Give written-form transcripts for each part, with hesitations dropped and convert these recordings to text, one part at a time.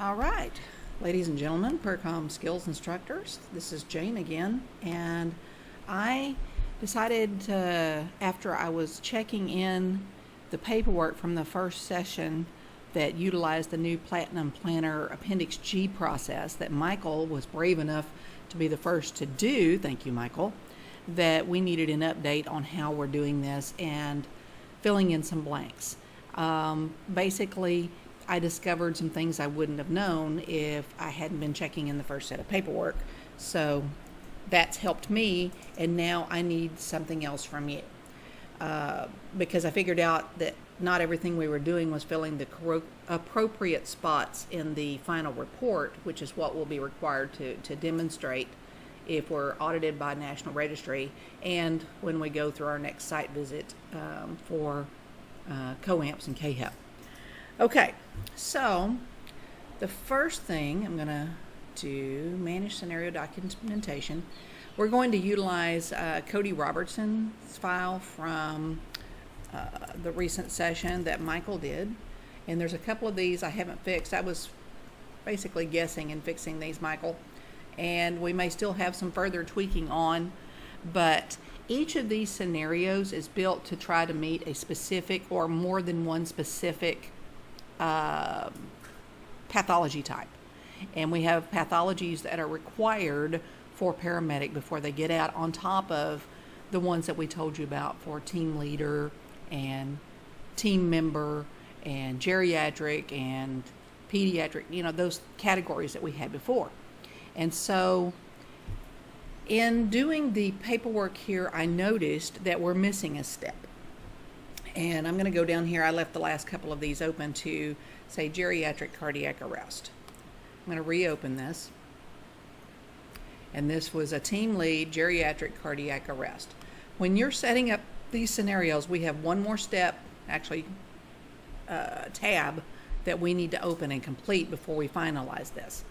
All right, ladies and gentlemen, PERCOM skills instructors, this is Jane again, and I decided to, after I was checking in the paperwork from the first session that utilized the new Platinum Planner Appendix G process that Michael was brave enough to be the first to do, thank you Michael, that we needed an update on how we're doing this and filling in some blanks. Basically, I discovered some things I wouldn't have known if I hadn't been checking in the first set of paperwork. So that's helped me, and now I need something else from you. Because I figured out that not everything we were doing was filling the appropriate spots in the final report, which is what will be required to demonstrate if we're audited by National Registry and when we go through our next site visit for COAMPS and KHEP. Okay, so the first thing I'm going to do, manage scenario documentation. We're going to utilize Cody Robertson's file from the recent session that Michael did. And there's a couple of these I haven't fixed. I was basically guessing and fixing these, Michael. And we may still have some further tweaking on, but each of these scenarios is built to try to meet a specific or more than one specific pathology type. And we have pathologies that are required for paramedic before they get out, on top of the ones that we told you about for team leader and team member and geriatric and pediatric, those categories that we had before. And so in doing the paperwork here, I noticed that we're missing a step. And I'm going to go down here. I left the last couple of these open to say geriatric cardiac arrest. I'm going to reopen this. And this was a team lead geriatric cardiac arrest. When you're setting up these scenarios, we have one more step, actually tab, that we need to open and complete before we finalize this.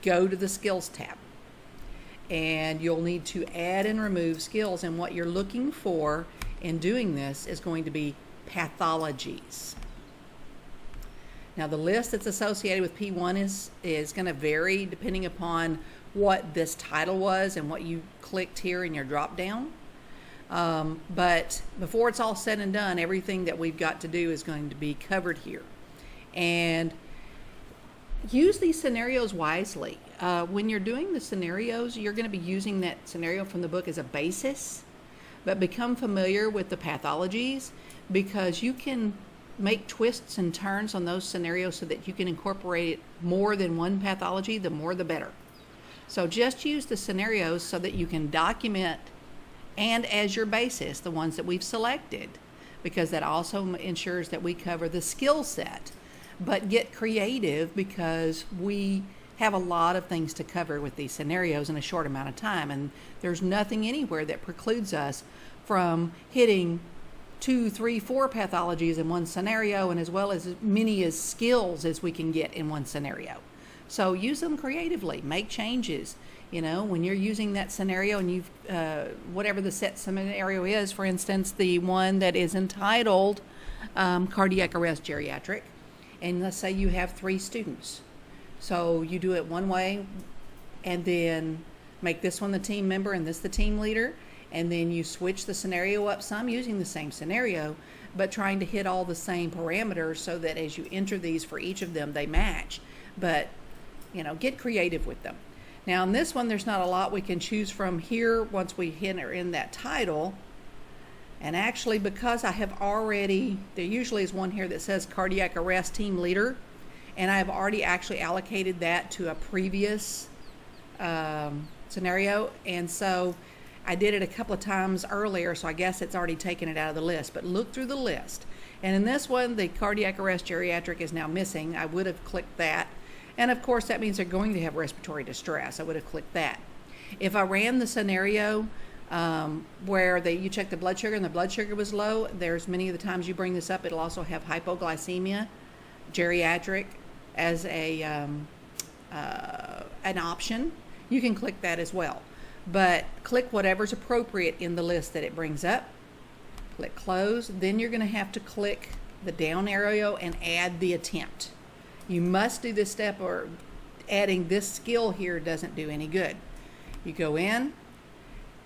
Go to the skills tab. And you'll need to add and remove skills, and what you're looking for in doing this is going to be pathologies. Now the list that's associated with P1 is going to vary depending upon what this title was and what you clicked here in your drop down. But before it's all said and done, everything that we've got to do is going to be covered here. And use these scenarios wisely. When you're doing the scenarios, you're going to be using that scenario from the book as a basis, but become familiar with the pathologies, because you can make twists and turns on those scenarios so that you can incorporate more than one pathology. The more the better. So just use the scenarios so that you can document, and as your basis, the ones that we've selected, because that also ensures that we cover the skill set. But get creative, because we have a lot of things to cover with these scenarios in a short amount of time, and there's nothing anywhere that precludes us from hitting 2, 3, 4 pathologies in one scenario, and as well as many as skills as we can get in one scenario. So use them creatively, make changes. When you're using that scenario and you've whatever the set scenario is, for instance, the one that is entitled cardiac arrest geriatric, and let's say you have 3 students. So you do it one way, and then make this one the team member and this the team leader, and then you switch the scenario up some using the same scenario, but trying to hit all the same parameters so that as you enter these for each of them, they match. But, get creative with them. Now in this one, there's not a lot we can choose from here once we enter in that title. And actually, because I have already, there usually is one here that says cardiac arrest team leader, and I have already actually allocated that to a previous scenario. And so I did it a couple of times earlier, so I guess it's already taken it out of the list. But look through the list. And in this one, the cardiac arrest geriatric is now missing. I would have clicked that. And of course, that means they're going to have respiratory distress. I would have clicked that. If I ran the scenario where you check the blood sugar and the blood sugar was low, there's many of the times you bring this up, it'll also have hypoglycemia, geriatric as an option. You can click that as well. But click whatever's appropriate in the list that it brings up. Click close. Then you're going to have to click the down arrow and add the attempt. You must do this step, or adding this skill here doesn't do any good. You go in.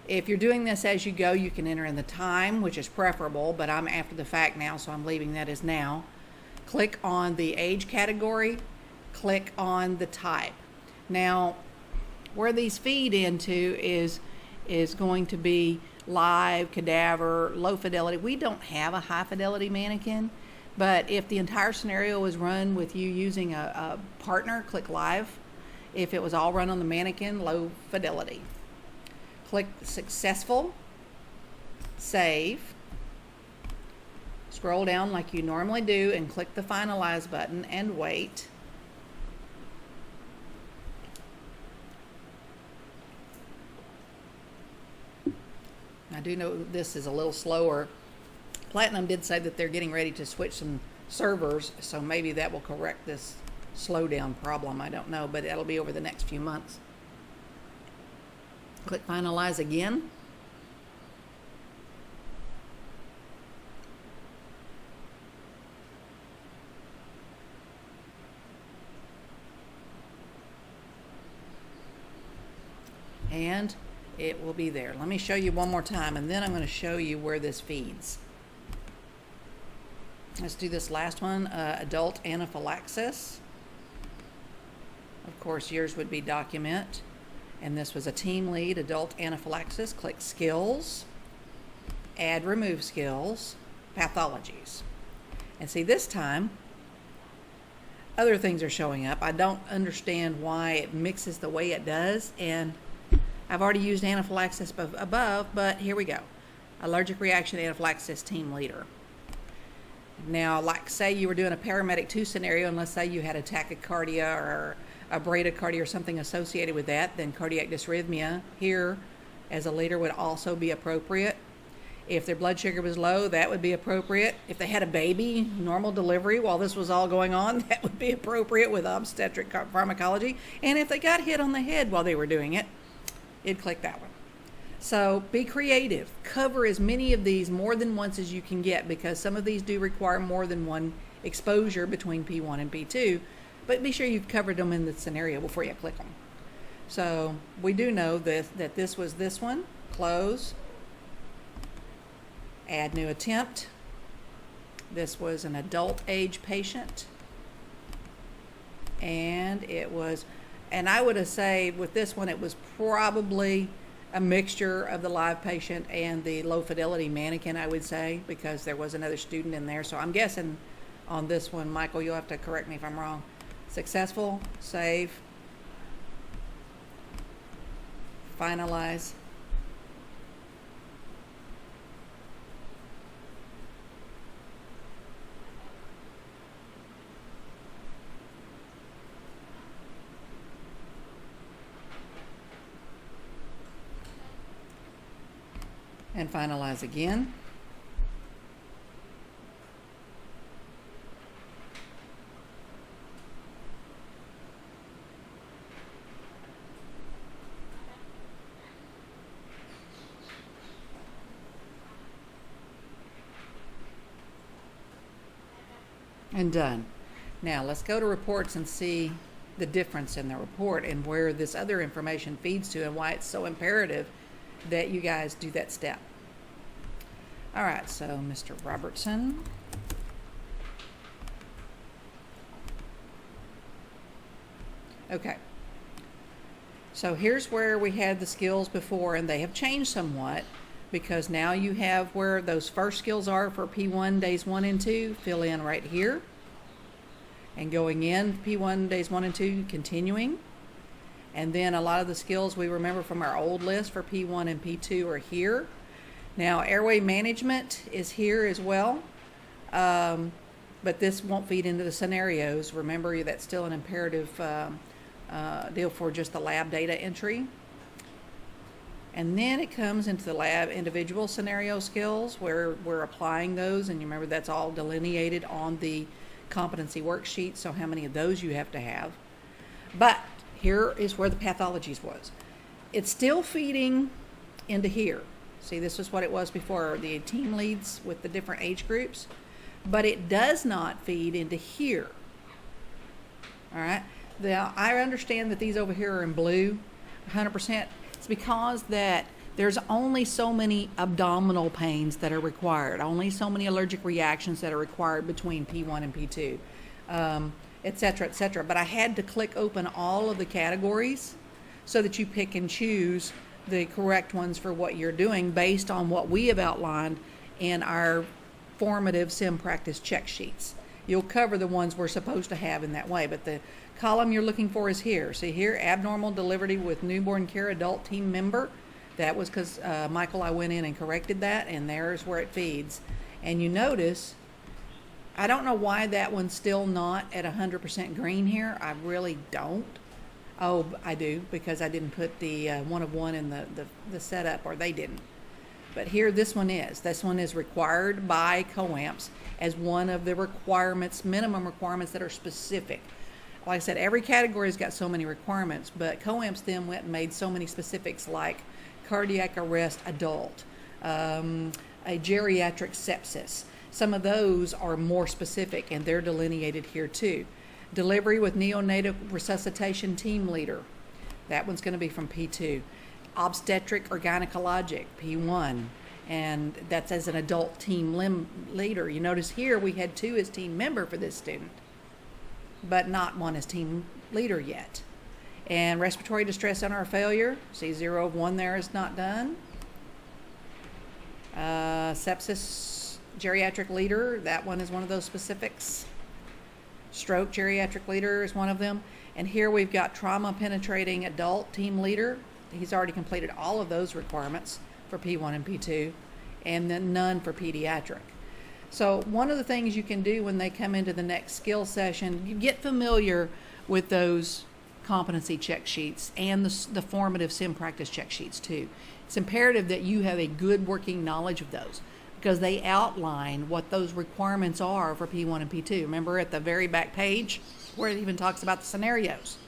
If you're doing this as you go, you can enter in the time, which is preferable, but I'm after the fact now, so I'm leaving that as now. Click on the age category, click on the type. Now, where these feed into is going to be live, cadaver, low fidelity. We don't have a high fidelity mannequin, but if the entire scenario was run with you using a partner, click live. If it was all run on the mannequin, low fidelity. Click successful, save, scroll down like you normally do and click the finalize button and wait. I do know this is a little slower. Platinum did say that they're getting ready to switch some servers, so maybe that will correct this slowdown problem. I don't know, but it'll be over the next few months. Click finalize again. And it will be there. Let me show you one more time, and then I'm going to show you where this feeds. Let's do this last one, adult anaphylaxis. Of course, yours would be document. And this was a team lead, adult anaphylaxis. Click skills, add remove skills, pathologies. And see, this time, other things are showing up. I don't understand why it mixes the way it does. And I've already used anaphylaxis above, but here we go. Allergic reaction anaphylaxis team leader. Now, like say you were doing a paramedic 2 scenario, and let's say you had a tachycardia or a bradycardia or something associated with that, then cardiac dysrhythmia here as a leader would also be appropriate. If their blood sugar was low, that would be appropriate. If they had a baby, normal delivery while this was all going on, that would be appropriate with obstetric pharmacology. And if they got hit on the head while they were doing it, it'd click that one. So be creative. Cover as many of these more than once as you can get, because some of these do require more than one exposure between P1 and P2. But be sure you've covered them in the scenario before you click them. So we do know that this was this one. Close. Add new attempt. This was an adult age patient. And it was, and I would have said with this one, it was probably a mixture of the live patient and the low fidelity mannequin, I would say, because there was another student in there. So I'm guessing on this one, Michael, you'll have to correct me if I'm wrong. Successful, save, finalize. And finalize again. And done. Now let's go to reports and see the difference in the report and where this other information feeds to and why it's so imperative that you guys do that step. All right, so Mr. Robertson. Okay. So here's where we had the skills before, and they have changed somewhat, because now you have where those first skills are for P1 days 1 and 2, fill in right here. And going in P1 days 1 and 2, continuing. And then a lot of the skills we remember from our old list for P1 and P2 are here. Now airway management is here as well, but this won't feed into the scenarios. Remember, that's still an imperative deal for just the lab data entry. And then it comes into the lab individual scenario skills where we're applying those, and you remember that's all delineated on the competency worksheet, so how many of those you have to have. But here is where the pathologies was. It's still feeding into here. See, this is what it was before, the team leads with the different age groups, but it does not feed into here. All right. Now, I understand that these over here are in blue, 100%. It's because that there's only so many abdominal pains that are required, only so many allergic reactions that are required between P1 and P2, et cetera, et cetera. But I had to click open all of the categories so that you pick and choose the correct ones for what you're doing based on what we have outlined in our formative sim practice check sheets. You'll cover the ones we're supposed to have in that way, but the column you're looking for is here. See here, abnormal delivery with newborn care adult team member. That was because Michael, I went in and corrected that, and there's where it feeds. And you notice, I don't know why that one's still not at 100% green here. I really don't. Oh, I do, because I didn't put the 1 of 1 in the setup, or they didn't. But here, this one is. This one is required by COAMPS as one of the requirements, minimum requirements that are specific. Like I said, every category's got so many requirements, but COAMPS then went and made so many specifics like cardiac arrest adult, a geriatric sepsis. Some of those are more specific, and they're delineated here too. Delivery with neonatal resuscitation team leader. That one's going to be from P2. Obstetric or gynecologic, P1. And that's as an adult team leader. You notice here we had 2 as team member for this student, but not 1 as team leader yet. And respiratory distress center failure, see 0 of 1 there is not done. Sepsis geriatric leader, that one is one of those specifics. Stroke geriatric leader is one of them. And here we've got trauma penetrating adult team leader. He's already completed all of those requirements for P1 and P2, and then none for pediatric. So one of the things you can do when they come into the next skill session, you get familiar with those competency check sheets and the formative sim practice check sheets too. It's imperative that you have a good working knowledge of those, because they outline what those requirements are for P1 and P2. Remember at the very back page where it even talks about the scenarios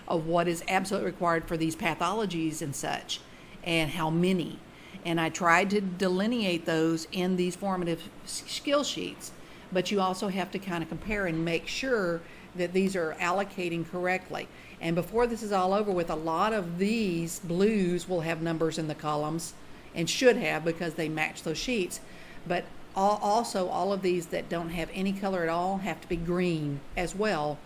of what is absolutely required for these pathologies and such, and how many. And I tried to delineate those in these formative skill sheets, but you also have to kind of compare and make sure that these are allocating correctly. And before this is all over with, a lot of these blues will have numbers in the columns, and should have, because they match those sheets. But also all of these that don't have any color at all have to be green as well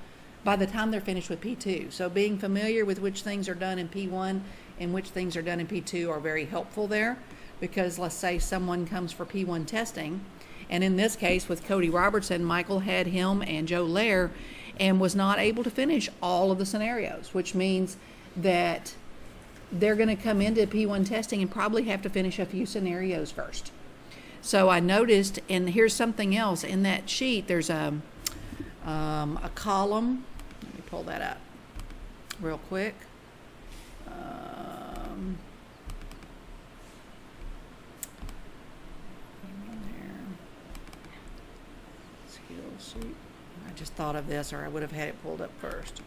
by the time they're finished with P2. So being familiar with which things are done in P1 and which things are done in P2 are very helpful there, because let's say someone comes for P1 testing, and in this case with Cody Robertson, Michael had him and Joe Lair and was not able to finish all of the scenarios, which means that they're going to come into P1 testing and probably have to finish a few scenarios first. So I noticed, and here's something else in that sheet, there's a column. Let me pull that up real quick. Skill sheet. I just thought of this, or I would have had it pulled up first.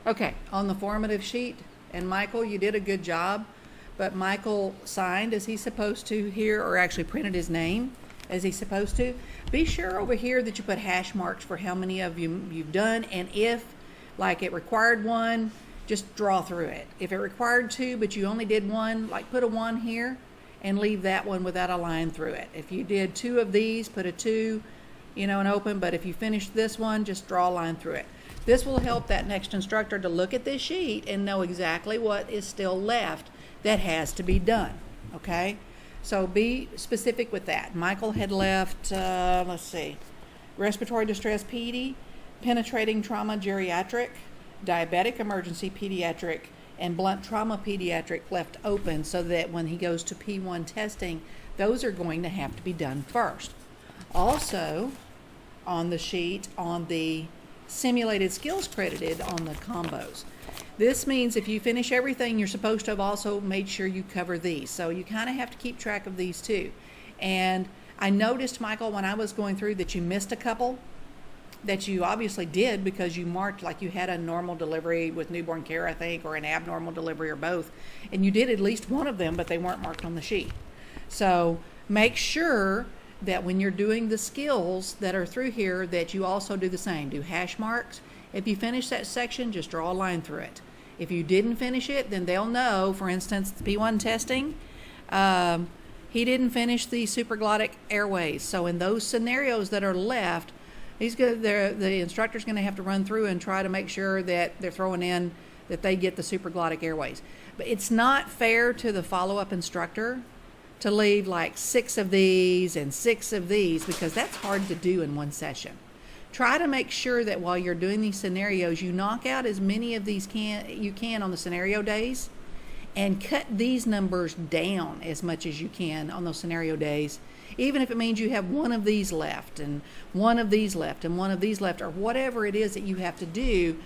Okay, on the formative sheet, and Michael, you did a good job, but Michael signed as he's supposed to here, or actually printed his name as he's supposed to. Be sure over here that you put hash marks for how many of you've done, and if, like, it required 1, just draw through it. If it required 2, but you only did 1, like put a 1 here and leave that one without a line through it. If you did 2 of these, put a 2, and open, but if you finished this one, just draw a line through it. This will help that next instructor to look at this sheet and know exactly what is still left that has to be done, okay? So be specific with that. Michael had left, let's see, respiratory distress PD, penetrating trauma geriatric, diabetic emergency pediatric, and blunt trauma pediatric left open, so that when he goes to P1 testing, those are going to have to be done first. Also, on the sheet, on the simulated skills credited on the combos. This means if you finish everything, you're supposed to have also made sure you cover these. So you kind of have to keep track of these too. And I noticed, Michael, when I was going through that you missed a couple. that you obviously did because you marked like you had a normal delivery with newborn care, I think, or an abnormal delivery, or both. And you did at least one of them, but they weren't marked on the sheet. So make sure that when you're doing the skills that are through here, that you also do the same. Do hash marks. If you finish that section, just draw a line through it. If you didn't finish it, then they'll know, for instance, P1 testing, he didn't finish the supraglottic airways. So in those scenarios that are left, the instructor's going to have to run through and try to make sure that they're throwing in that they get the supraglottic airways. But it's not fair to the follow-up instructor to leave like 6 of these and 6 of these, because that's hard to do in one session. Try to make sure that while you're doing these scenarios, you knock out as many of these you can on the scenario days, and cut these numbers down as much as you can on those scenario days, even if it means you have one of these left and one of these left and one of these left, or whatever it is that you have to do,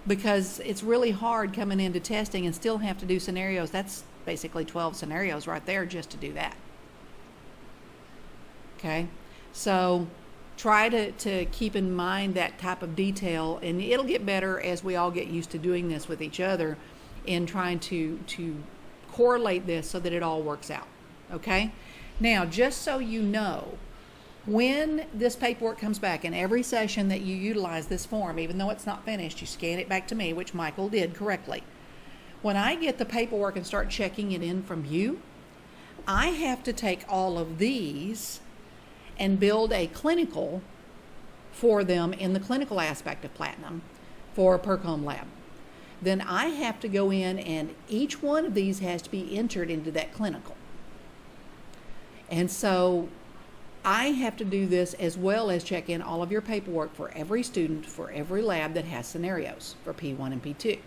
because it's really hard coming into testing and still have to do scenarios. That's basically 12 scenarios right there just to do that. Okay, so try to keep in mind that type of detail, and it'll get better as we all get used to doing this with each other in trying to correlate this so that it all works out. Okay, now just so you know, when this paperwork comes back, in every session that you utilize this form, even though it's not finished, you scan it back to me, which Michael did correctly. When I get the paperwork and start checking it in from you, I have to take all of these and build a clinical for them in the clinical aspect of Platinum for a per-com lab. Then I have to go in, and each one of these has to be entered into that clinical. And so I have to do this as well as check in all of your paperwork for every student, for every lab that has scenarios for P1 and P2.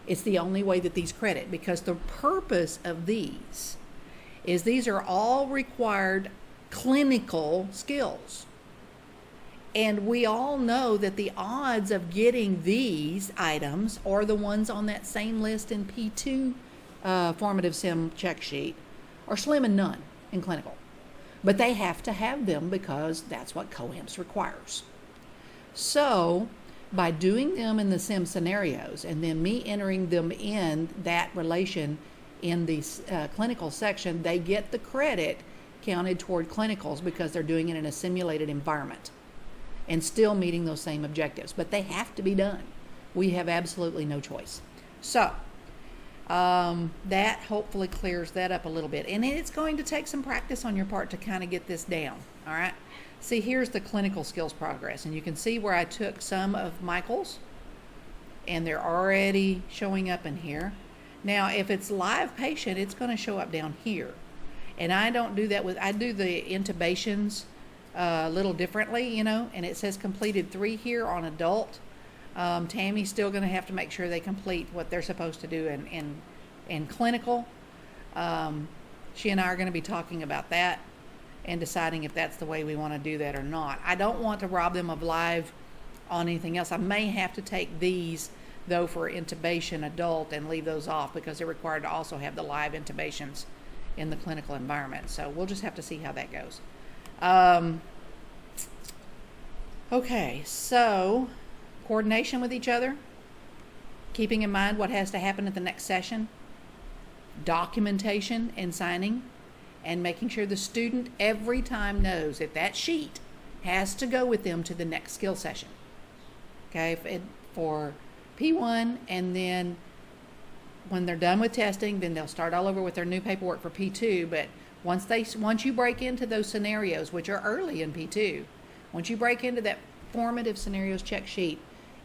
It's the only way that these credit, because the purpose of these is these are all required clinical skills. And we all know that the odds of getting these items, or the ones on that same list in P2 formative sim check sheet, are slim and none in clinical. But they have to have them because that's what COAMPS requires. So by doing them in the sim scenarios and then me entering them in that relation in the clinical section, they get the credit counted toward clinicals because they're doing it in a simulated environment and still meeting those same objectives. But they have to be done. We have absolutely no choice. So that hopefully clears that up a little bit. And it's going to take some practice on your part to kind of get this down. All right. See, here's the clinical skills progress. And you can see where I took some of Michael's, and they're already showing up in here. Now, if it's live patient, it's going to show up down here. And I don't do that I do the intubations a little differently, you know, and it says completed 3 here on adult. Tammy's still going to have to make sure they complete what they're supposed to do in clinical. She and I are going to be talking about that and deciding if that's the way we want to do that or not. I don't want to rob them of live on anything else. I may have to take these, though, for intubation adult and leave those off because they're required to also have the live intubations in the clinical environment. So we'll just have to see how that goes. Okay, so coordination with each other, keeping in mind what has to happen at the next session, documentation and signing, and making sure the student every time knows that that sheet has to go with them to the next skill session. Okay, for P1, and then when they're done with testing, then they'll start all over with their new paperwork for P2. But once you break into those scenarios, which are early in P2, once you break into that formative scenarios check sheet,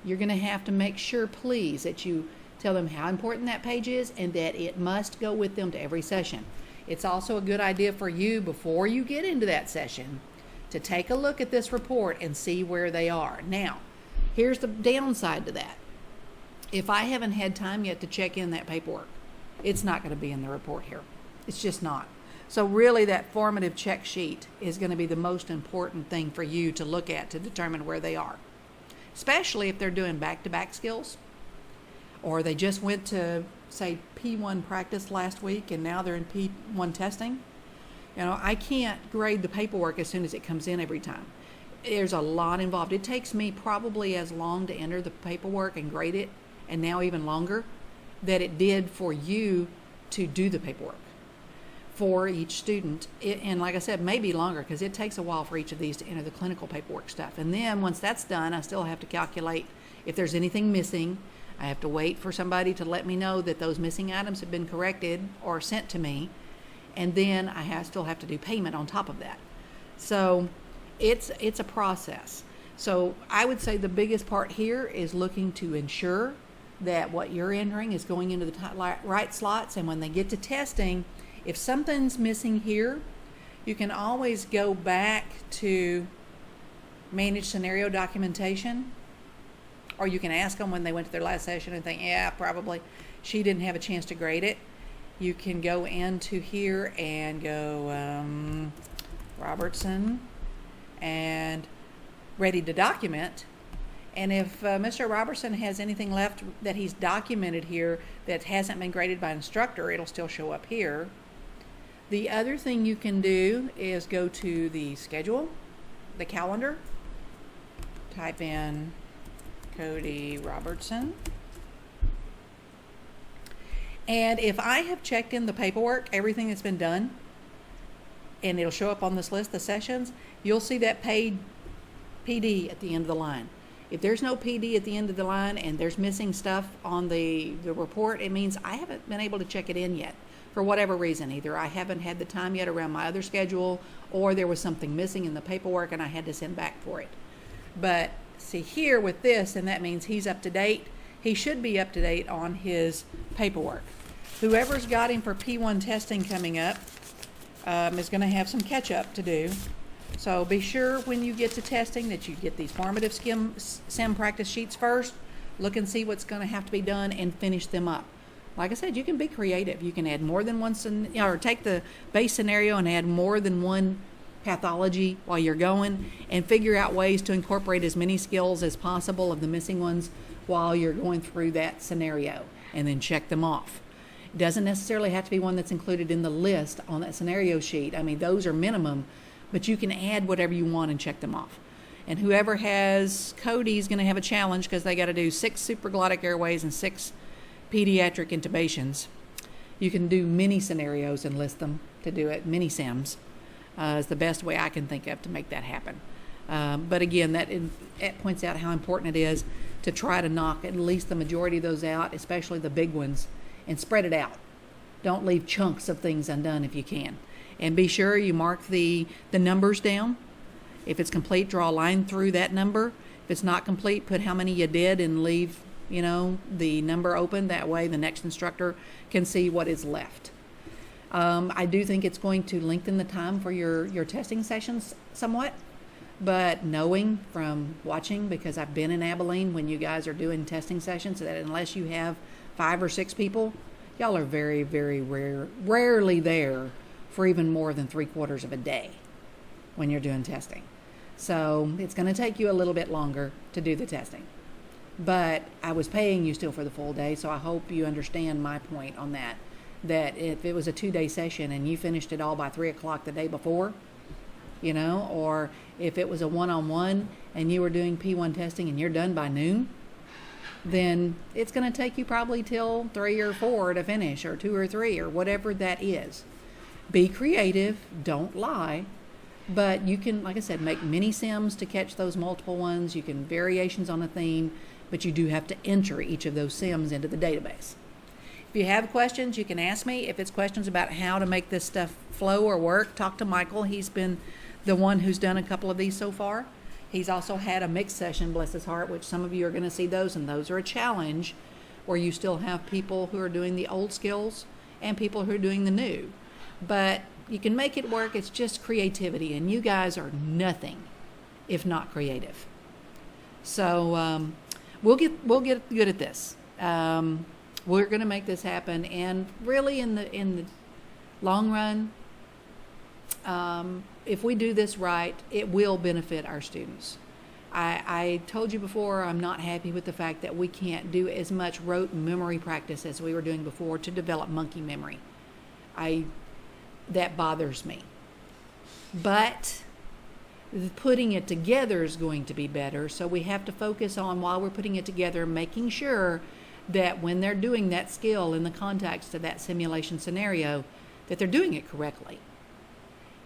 you're going to have to make sure, please, that you tell them how important that page is and that it must go with them to every session. It's also a good idea for you, before you get into that session, to take a look at this report and see where they are. Now, here's the downside to that. If I haven't had time yet to check in that paperwork, it's not going to be in the report here. It's just not. So really, that formative check sheet is going to be the most important thing for you to look at to determine where they are, especially if they're doing back-to-back skills, or they just went to, say, P1 practice last week and now they're in P1 testing. You know, I can't grade the paperwork as soon as it comes in every time. there's a lot involved. It takes me probably as long to enter the paperwork and grade it, and now even longer, that it did for you to do the paperwork for each student. And like I said, maybe longer, because it takes a while for each of these to enter the clinical paperwork stuff. And then once that's done, I still have to calculate if there's anything missing. I have to wait for somebody to let me know that those missing items have been corrected or sent to me. And then I still have to do payment on top of that. So it's a process. So I would say the biggest part here is looking to ensure that what you're entering is going into the right slots. And when they get to testing, if something's missing here, you can always go back to manage scenario documentation, or you can ask them when they went to their last session and think, yeah, probably she didn't have a chance to grade it. You can go into here and go Robertson and ready to document. And if Mr. Robertson has anything left that he's documented here that hasn't been graded by instructor, it'll still show up here. The other thing you can do is go to the schedule, the calendar, type in Cody Robertson. And if I have checked in the paperwork, everything that's been done, and it'll show up on this list, the sessions, you'll see that paid PD at the end of the line. If there's no PD at the end of the line and there's missing stuff on the report, it means I haven't been able to check it in yet for whatever reason. Either I haven't had the time yet around my other schedule, or there was something missing in the paperwork and I had to send back for it. But see here with this, and that means he's up to date. He should be up to date on his paperwork. Whoever's got him for P1 testing coming up is going to have some catch up to do. So be sure when you get to testing that you get these formative sim practice sheets first. Look and see what's going to have to be done and finish them up. Like I said, you can be creative. You can add more than one, or take the base scenario and add more than one pathology while you're going, and figure out ways to incorporate as many skills as possible of the missing ones while you're going through that scenario, and then check them off. It doesn't necessarily have to be one that's included in the list on that scenario sheet. I mean, those are minimum, but you can add whatever you want and check them off. And whoever has Cody's going to have a challenge, because they got to do 6 supraglottic airways and 6 pediatric intubations. You can do mini scenarios and list them to do it. Mini sims is the best way I can think of to make that happen. But again, it points out how important it is to try to knock at least the majority of those out, especially the big ones, and spread it out. Don't leave chunks of things undone if you can. And be sure you mark the numbers down. If it's complete, draw a line through that number. If it's not complete, put how many you did and leave, the number open. That way the next instructor can see what is left. I do think it's going to lengthen the time for your testing sessions somewhat. But knowing from watching, because I've been in Abilene when you guys are doing testing sessions, that unless you have 5 or 6 people, y'all are very, very rarely there for even more than 3/4 of a day when you're doing testing. So it's going to take you a little bit longer to do the testing. But I was paying you still for the full day, so I hope you understand my point on that. That if it was a 2-day session and you finished it all by 3 o'clock the day before, or if it was a one-on-one and you were doing P1 testing and you're done by noon, then it's going to take you probably till 3 or 4 to finish, or 2 or 3, or whatever that is. Be creative, don't lie, but you can, like I said, make mini sims to catch those multiple ones. You can variations on a theme, but you do have to enter each of those sims into the database. If you have questions, you can ask me. If it's questions about how to make this stuff flow or work, talk to Michael. He's been the one who's done a couple of these so far. He's also had a mixed session, bless his heart, which some of you are going to see those, and those are a challenge, where you still have people who are doing the old skills and people who are doing the new. But you can make it work. It's just creativity, and you guys are nothing if not creative. So we'll get good at this. We're going to make this happen, and really in the long run, if we do this right, it will benefit our students. I told you before, I'm not happy with the fact that we can't do as much rote memory practice as we were doing before to develop monkey memory. That bothers me. But putting it together is going to be better. So we have to focus on, while we're putting it together, making sure that when they're doing that skill in the context of that simulation scenario, that they're doing it correctly.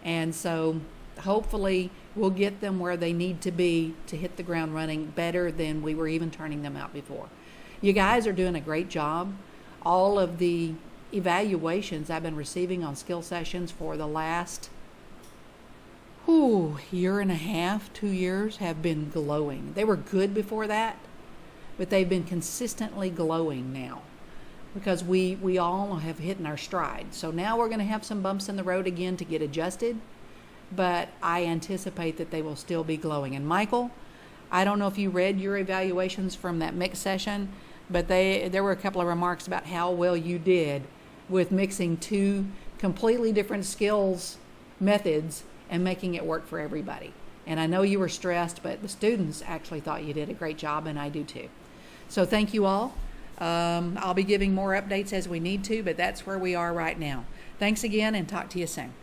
And so hopefully we'll get them where they need to be to hit the ground running better than we were even turning them out before. You guys are doing a great job. All of the evaluations I've been receiving on skill sessions for the last year and a half, 2 years, have been glowing. They were good before that, but they've been consistently glowing now, because we all have hit our stride. So now we're going to have some bumps in the road again to get adjusted, but I anticipate that they will still be glowing. And Michael, I don't know if you read your evaluations from that mix session, but there were a couple of remarks about how well you did with mixing two completely different skills methods and making it work for everybody. And I know you were stressed, but the students actually thought you did a great job, and I do too. So thank you all. I'll be giving more updates as we need to, but that's where we are right now. Thanks again, and talk to you soon.